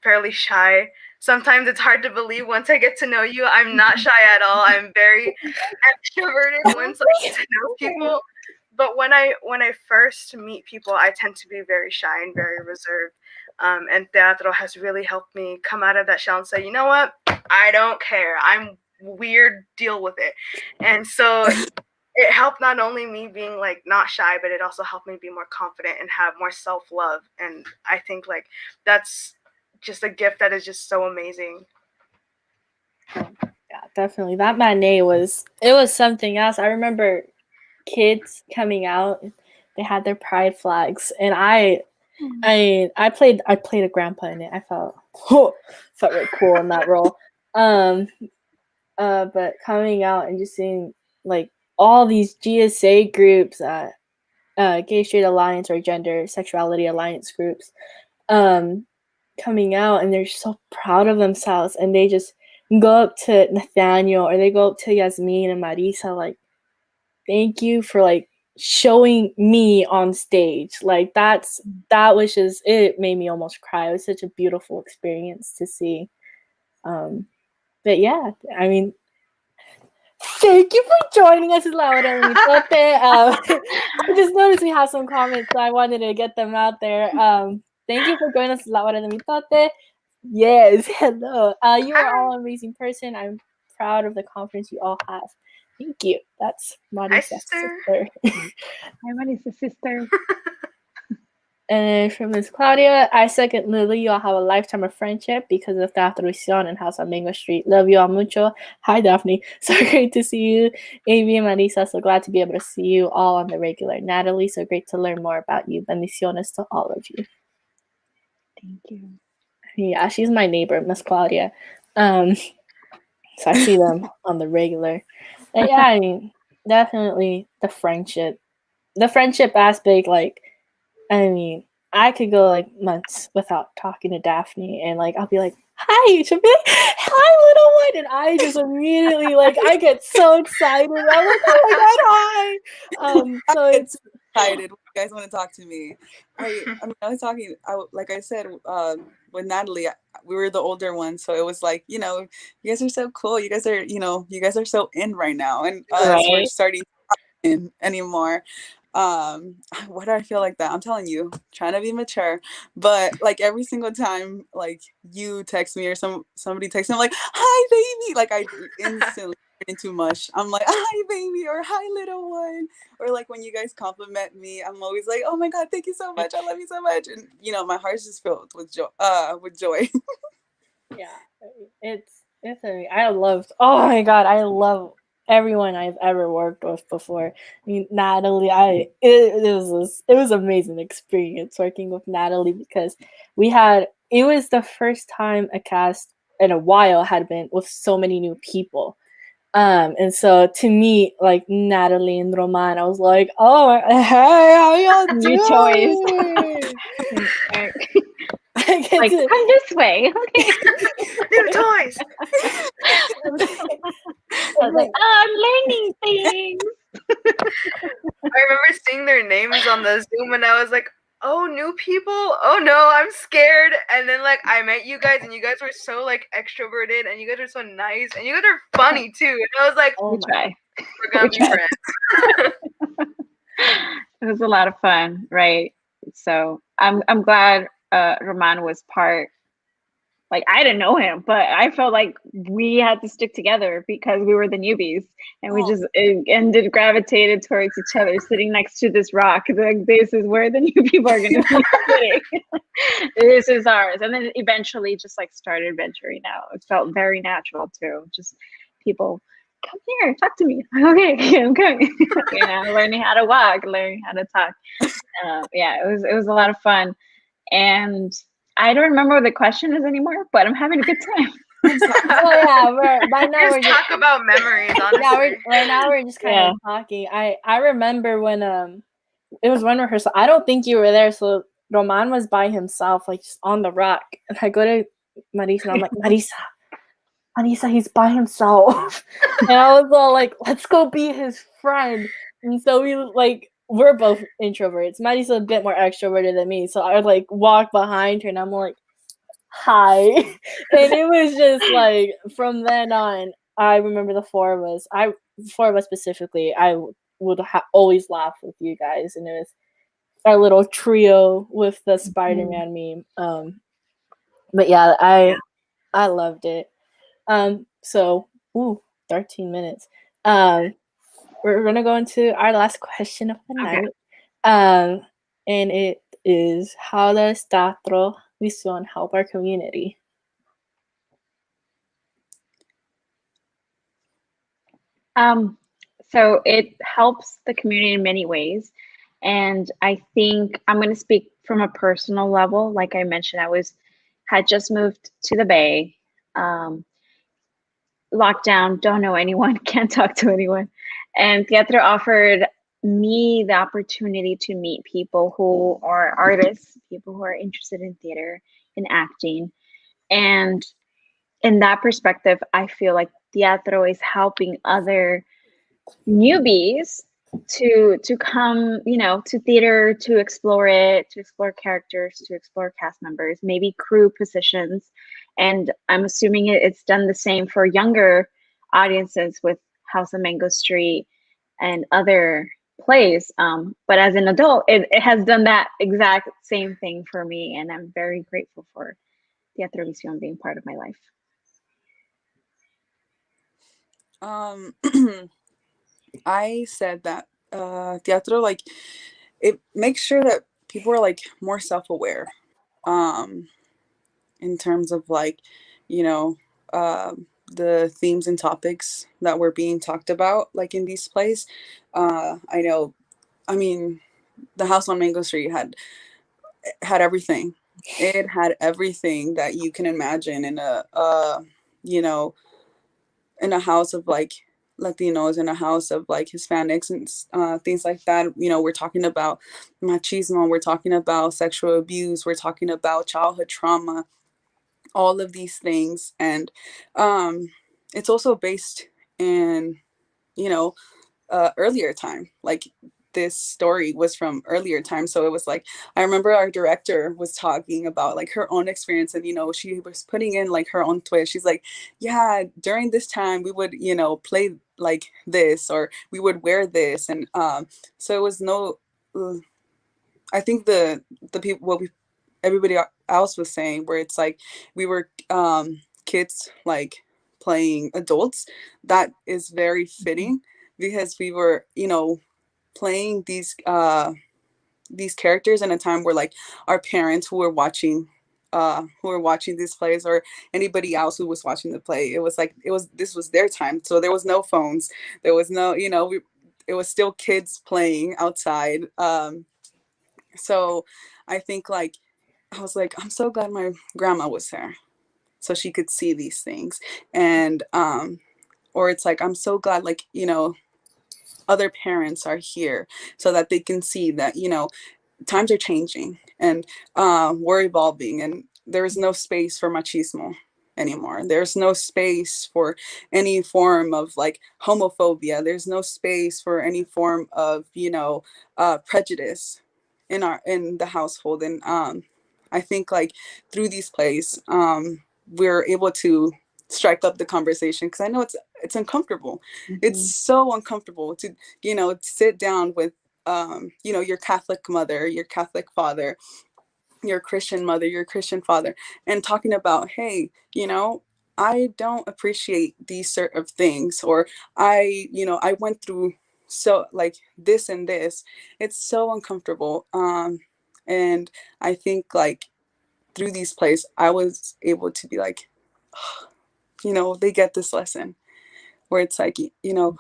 fairly shy. Sometimes it's hard to believe once I get to know you. I'm not shy at all. I'm very extroverted once I get to know people. But when I first meet people, I tend to be very shy and very reserved. And Teatro has really helped me come out of that shell and say, you know what? I don't care. I'm weird. Deal with it. And so it helped not only me being like not shy, but it also helped me be more confident and have more self-love. And I think like that's just a gift that is just so amazing. Yeah, definitely. That matinee was something else. I remember kids coming out, they had their pride flags, and I played a grandpa in it. I felt really cool in that role. But coming out and just seeing like all these GSA groups, Gay Straight Alliance or Gender Sexuality Alliance groups, coming out, and they're so proud of themselves, and they just go up to Nathaniel or they go up to Yasmin and Marissa like, thank you for like showing me on stage. Like that was just, it made me almost cry. It was such a beautiful experience to see. But yeah, I mean, thank you for joining us in La Hora del Mitote. I just noticed we have some comments, so I wanted to get them out there. Thank you for joining us in La Hora del Mitote. Yes, hello. You are all an amazing person. I'm proud of the confidence you all have. Thank you. That's Marissa's sister. Hi, Marissa's sister. And from Miss Claudia, I second Lily. You all have a lifetime of friendship because of the Atrovision and House on Mango Street. Love you all mucho. Hi, Dafne. So great to see you. Amy and Marissa, so glad to be able to see you all on the regular. Natalie, so great to learn more about you. Bendiciones to all of you. Thank you. Yeah, she's my neighbor, Miss Claudia. So I see them on the regular. But yeah, I mean, definitely the friendship aspect. Like, I mean, I could go like months without talking to Dafne, and like I'll be like, "Hi," she'll be like, "Hi, little one," and I just immediately like I get so excited. I'm like, "Oh my god, hi!" So it's excited when you guys want to talk to me. I was talking, like I said, with Natalie, we were the older ones, so it was like, you know, you guys are so cool. You guys are, you know, you guys are so in right now, and us, we're Right. starting in anymore. Why do I feel like that? I'm telling you, trying to be mature, but like every single time like you text me or somebody texts me, I'm like, hi baby, like I instantly turn into mush. I'm like, hi baby, or hi little one, or like when you guys compliment me, I'm always like, oh my god, thank you so much, I love you so much, and you know, my heart's just filled with joy. Yeah, it's I love. Oh my god, I love everyone I've ever worked with before. I mean, Natalie, it was amazing experience working with Natalie because it was the first time a cast in a while had been with so many new people. And so to me, like Natalie and Roman, I was like, oh, hey, how y'all New choice. doing? Like, come this way. Okay. New toys. I was like, oh, I'm learning things. I remember seeing their names on the Zoom, and I was like, oh, new people? Oh no, I'm scared. And then like I met you guys, and you guys were so like extroverted, and you guys are so nice, and you guys are funny too. And I was like, Oh We my try. we're gonna be friends. It was a lot of fun, right? So I'm glad Roman was part. Like, I didn't know him, but I felt like we had to stick together because we were the newbies, and we Oh. just ended gravitated towards each other, sitting next to this rock. Like, this is where the new people are going to be sitting. This is ours. And then eventually just like started venturing out. It felt very natural too. Just people, come here, talk to me. Okay, I'm coming. You know, learning how to walk, learning how to talk. Yeah, it was a lot of fun. And I don't remember what the question is anymore, but I'm having a good time. Oh yeah, by now Just we're just talk about memories, honestly. yeah, right now we're just kind of talking. I remember when it was one rehearsal. I don't think you were there, so Roman was by himself, like just on the rock. And I go to Marissa and I'm like, Marissa, he's by himself. And I was all like, let's go be his friend. And so we're both introverts. Maddie's a bit more extroverted than me, so I would like walk behind her and I'm like, hi. And it was just like from then on, I remember the four of us specifically, I would always laugh with you guys, and it was our little trio with the Spider-Man meme. But yeah, I loved it. So 13 minutes. We're gonna go into our last question of the night. And it is, how does Atrovision help our community? So it helps the community in many ways. And I think I'm going to speak from a personal level. Like I mentioned, had just moved to the Bay. Lockdown, don't know anyone, can't talk to anyone. And Theater offered me the opportunity to meet people who are artists, people who are interested in theater and acting. And in that perspective, I feel like Teatro is helping other newbies to come, you know, to theater, to explore it, to explore characters, to explore cast members, maybe crew positions. And I'm assuming it's done the same for younger audiences with House of Mango Street and other plays. But as an adult, it has done that exact same thing for me, and I'm very grateful for Teatrovision being part of my life. I said that teatro, like, it makes sure that people are like more self-aware in terms of like, you know, the themes and topics that were being talked about like in these plays. I mean, the House on Mango Street had everything. It had everything that you can imagine in you know, in a house of like Latinos, in a house of like Hispanics and things like that. You know, we're talking about machismo, we're talking about sexual abuse, we're talking about childhood trauma, all of these things. And it's also based in, you know, earlier time. Like this story was from earlier times. So it was like, I remember our director was talking about like her own experience, and, you know, she was putting in like her own twist. She's like, yeah, during this time we would, you know, play like this, or we would wear this. And so it was no, I think the people, everybody else was saying, where it's like we were kids like playing adults, that is very fitting, because we were, you know, playing these characters in a time where like our parents who were watching these plays, or anybody else who was watching the play, it was like this was their time. So there was no phones, there was no, you know, it was still kids playing outside. So I think like I was like, I'm so glad my grandma was there so she could see these things. And or it's like, I'm so glad, like, you know, other parents are here so that they can see that, you know, times are changing, and we're evolving, and there is no space for machismo anymore. There's no space for any form of like homophobia. There's no space for any form of, you know, prejudice in the household. And I think like through these plays, we're able to strike up the conversation, because I know it's uncomfortable. It's so uncomfortable to, you know, sit down with you know, your Catholic mother, your Catholic father, your Christian mother, your Christian father, and talking about, hey, you know, I don't appreciate these sort of things, or you know, I went through so like this and this. It's so uncomfortable. And I think like through these plays, I was able to be like, you know, they get this lesson, where it's like, you know,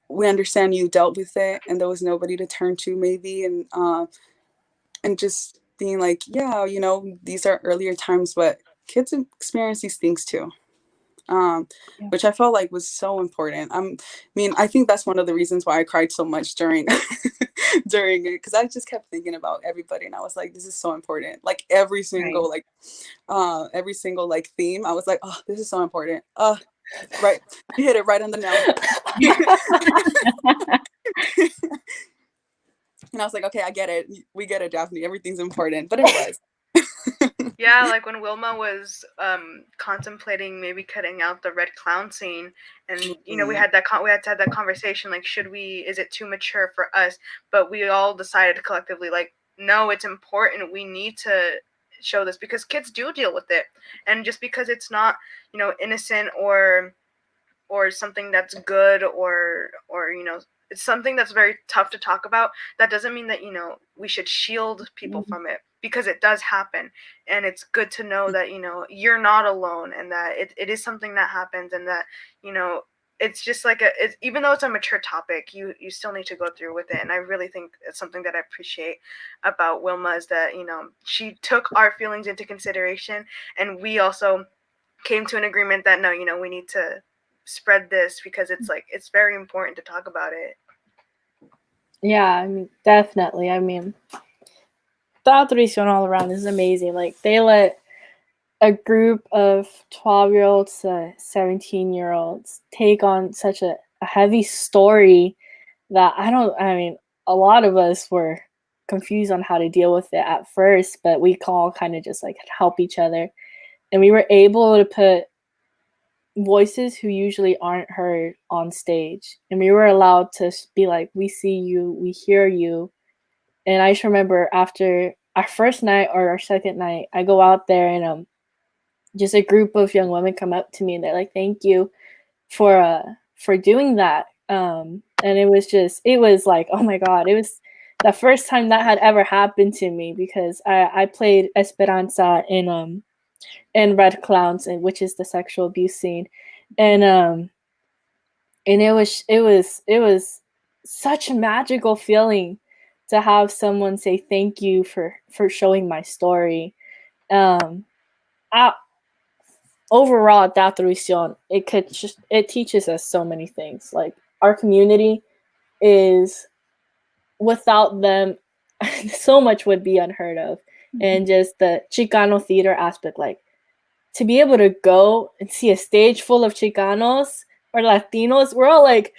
we understand you dealt with it and there was nobody to turn to maybe. And just being like, yeah, you know, these are earlier times, but kids experience these things too. Which I felt like was so important. I mean, I think that's one of the reasons why I cried so much during during it, because I just kept thinking about everybody, and I was like, this is so important. Like every single like theme, I was like, oh, this is so important. Right, you hit it right on the nail. And I was like, okay, I get it. We get it, Dafne. Everything's important, but it was. Yeah, like when Wilma was contemplating maybe cutting out the red clown scene, and you know, we had to have that conversation, like, is it too mature for us? But we all decided collectively, like, no, it's important. We need to show this because kids do deal with it, and just because it's not, you know, innocent or something that's good or you know, it's something that's very tough to talk about, that doesn't mean that, you know, we should shield people from it, because it does happen. And it's good to know that, you know, you're not alone, and that it is something that happens, and that, you know, it's just like even though it's a mature topic, you still need to go through with it. And I really think it's something that I appreciate about Wilma, is that, you know, she took our feelings into consideration, and we also came to an agreement that, no, you know, we need to spread this, because it's like, it's very important to talk about it. Yeah, I mean, definitely. I mean, the Atrovision all around is amazing. Like, they let a group of 12-year-olds to 17-year-olds take on such a heavy story that I mean, a lot of us were confused on how to deal with it at first, but we all kind of just like help each other. And we were able to put voices who usually aren't heard on stage, and we were allowed to be like, we see you, we hear you. And I just remember after our first night or our second night, I go out there, and just a group of young women come up to me, and they're like, thank you for doing that. And it was like, oh my god, it was the first time that had ever happened to me, because I played Esperanza in Red Clowns, and which is the sexual abuse scene. And it was such a magical feeling to have someone say thank you for showing my story. Overall at Atrovision, it teaches us so many things. Like, our community is, without them, so much would be unheard of. And just the Chicano theater aspect, like, to be able to go and see a stage full of Chicanos or Latinos, we're all like,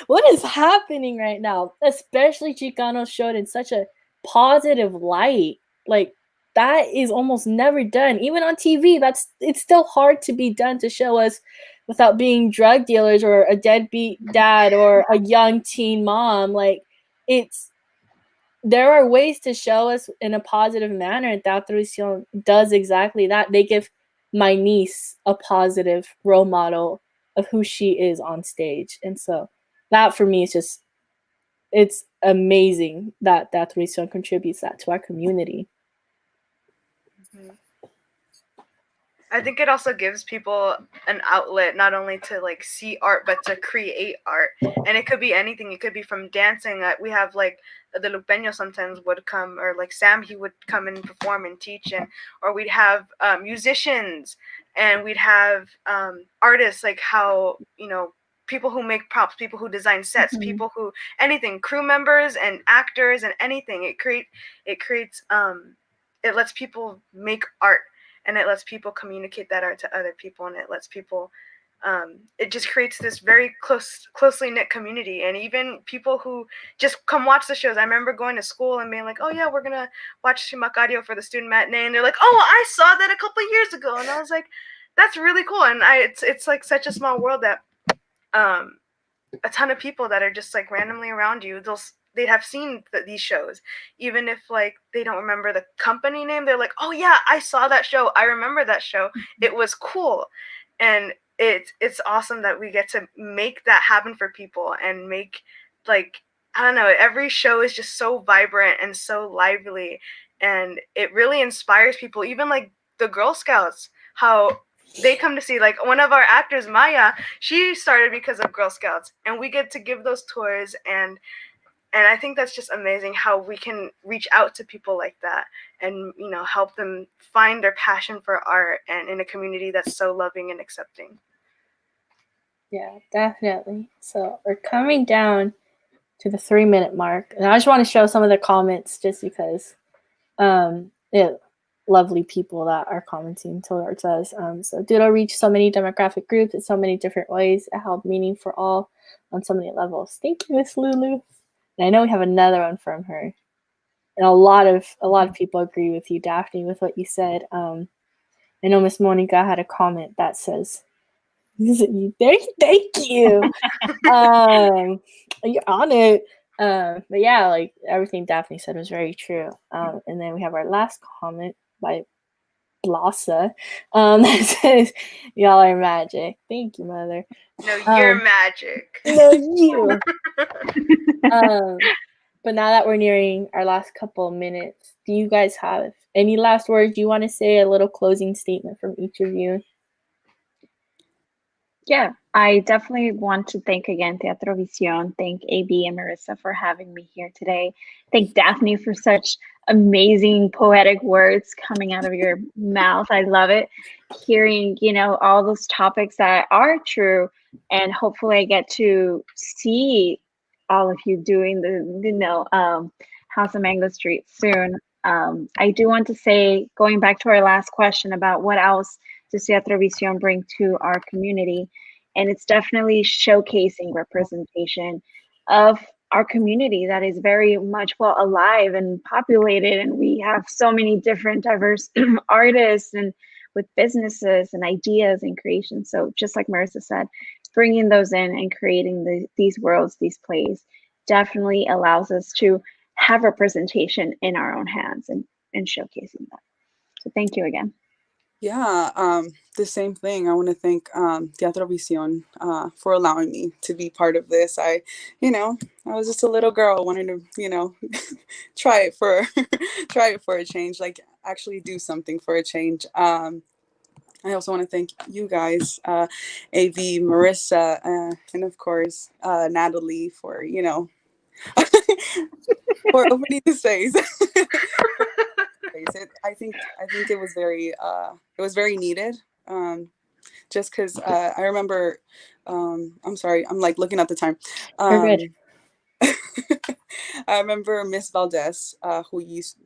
what is happening right now? Especially Chicano showed in such a positive light. Like that is almost never done. Even on TV, it's still hard to be done to show us without being drug dealers or a deadbeat dad or a young teen mom. Like there are ways to show us in a positive manner, and Atrovision does exactly that. They give my niece a positive role model of who she is on stage. And so that for me is it's amazing that Atrovision contributes that to our community. Mm-hmm. I think it also gives people an outlet not only to like see art but to create art, and it could be anything. It could be from dancing. We have like the Lupeño sometimes would come, or like Sam, he would come and perform and teach, and or we'd have musicians, and we'd have artists, like how people who make props, people who design sets, Mhm. people who anything, crew members and actors and anything. It creates it lets people make art. And it lets people communicate that art to other people, and it lets people, it just creates this very closely knit community. And even people who just come watch the shows. I remember going to school and being like, oh yeah, we're going to watch Macario for the student matinee. And they're like, oh, I saw that a couple of years ago. And I was like, that's really cool. And it's like such a small world that a ton of people that are just like randomly around you, they'd have seen these shows, even if like they don't remember the company name. They're like, oh yeah, I saw that show, I remember that show, it was cool. And it's awesome that we get to make that happen for people, and make, like, I don't know, every show is just so vibrant and so lively, and it really inspires people. Even like the Girl Scouts, how they come to see, like, one of our actors, Maya, she started because of Girl Scouts, and we get to give those tours. And I think that's just amazing how we can reach out to people like that, and help them find their passion for art, and in a community that's so loving and accepting. Yeah, definitely. So we're coming down to the 3-minute mark, and I just want to show some of the comments just because lovely people that are commenting towards us. So Doodle reached so many demographic groups in so many different ways. It held meaning for all on so many levels. Thank you, Miss Lulu. And I know we have another one from her. And a lot of people agree with you, Dafne, with what you said. I know Miss Monica had a comment that says, thank you. You're on it. But yeah, like everything Dafne said was very true. And then we have our last comment by Blassa that says, y'all are magic. Thank you, mother. No, you're magic. No, you. But now that we're nearing our last couple of minutes, do you guys have any last words you want to say? A little closing statement from each of you? Yeah, I definitely want to thank again Theatrovision, thank AB and Marissa for having me here today. Thank Dafne for such amazing poetic words coming out of your mouth. I love it. Hearing, all those topics that are true, and hopefully I get to see all of you doing the, House of Mango Street soon. I do want to say, going back to our last question about what else does Theatrovision bring to our community, and it's definitely showcasing representation of our community that is very much alive and populated, and we have so many different diverse artists and with businesses and ideas and creation. So just like Marissa said, bringing those in and creating these worlds, these plays, definitely allows us to have representation in our own hands and showcasing that. So thank you again. Yeah, the same thing. I want to thank Teatrovision for allowing me to be part of this. I was just a little girl wanting to, try it for a change, like actually do something for a change. I also want to thank you guys, AV, Marissa, and of course Natalie for for opening the space. I think it was very needed. Just because I remember, I'm sorry, I'm like looking at the time. Good. I remember Miss Valdez, who used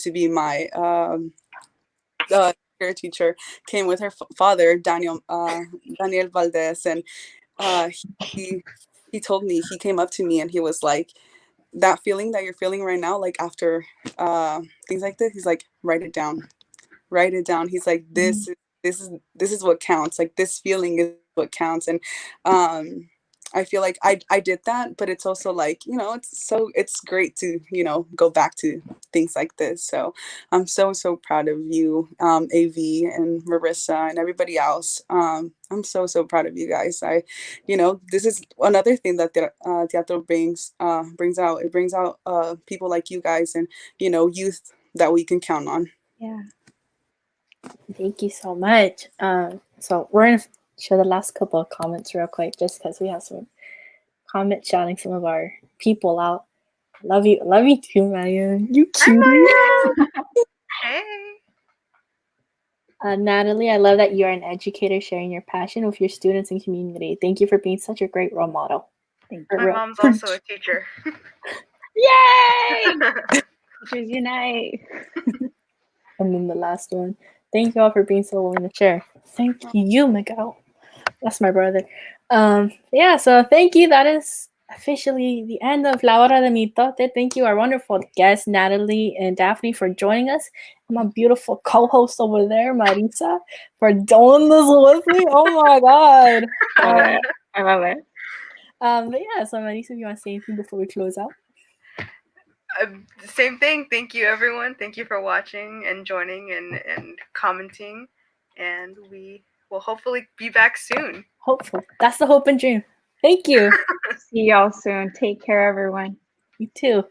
to be my teacher, came with her father, Daniel Valdez, and he he told me, he came up to me and he was like, that feeling that you're feeling right now, like after things like this, he's like, write it down. Write it down. He's like, this is what counts. Like this feeling is what counts. And I feel like I did that, but it's also like, it's great to, go back to things like this. So I'm so proud of you, AV and Marissa and everybody else. I'm so proud of you guys. This is another thing that Teatro brings out. It brings out people like you guys and, youth that we can count on. Yeah. Thank you so much. So we're going to show the last couple of comments real quick, just because we have some comments shouting some of our people out. Love you too, Marianne. You cute. Hey. Natalie, I love that you are an educator sharing your passion with your students and community. Thank you for being such a great role model. Thank My mom's also a teacher. Yay! Teachers unite. And then the last one. Thank you all for being so willing to share. Thank you, Miguel. That's my brother. Yeah, so thank you. That is officially the end of La Hora del Mitote. Thank you, our wonderful guests, Natalie and Dafne, for joining us. And my beautiful co-host over there, Marissa, for doing this with me. Oh my God. I love it. But yeah, so Marissa, if you want to say anything before we close out? Same thing. Thank you, everyone. Thank you for watching and joining and commenting. And we will hopefully be back soon. Hopefully. That's the hope and dream. Thank you. See y'all soon. Take care, everyone. You too.